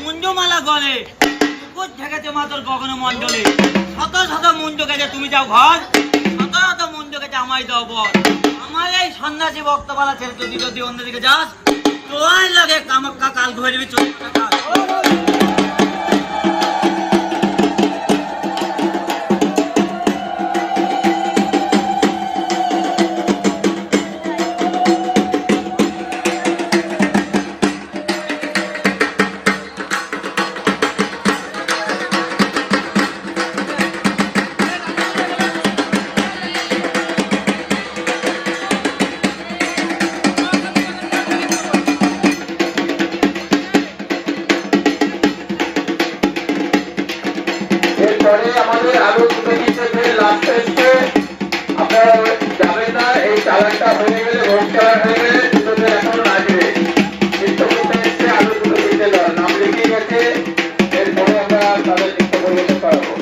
মুঞ্জমালা গলে কুকুর ঠেকেছে মাতর গগন মন্ডলে শত শত মুঞ্জ গেছে তুমি যাও ঘর শত শত মুঞ্জ গেছে আমায় দাও বল আমার এই সন্ন্যাসী ভক্তবালা ছেড়ে যদি অন্যদিকে যাস তোর লাগে কামাক্কা কাল ধরবি চোখ নাম লিখে গেছে এরপরে আমরা তাদের লিখতে পরিবর্তন করাবো।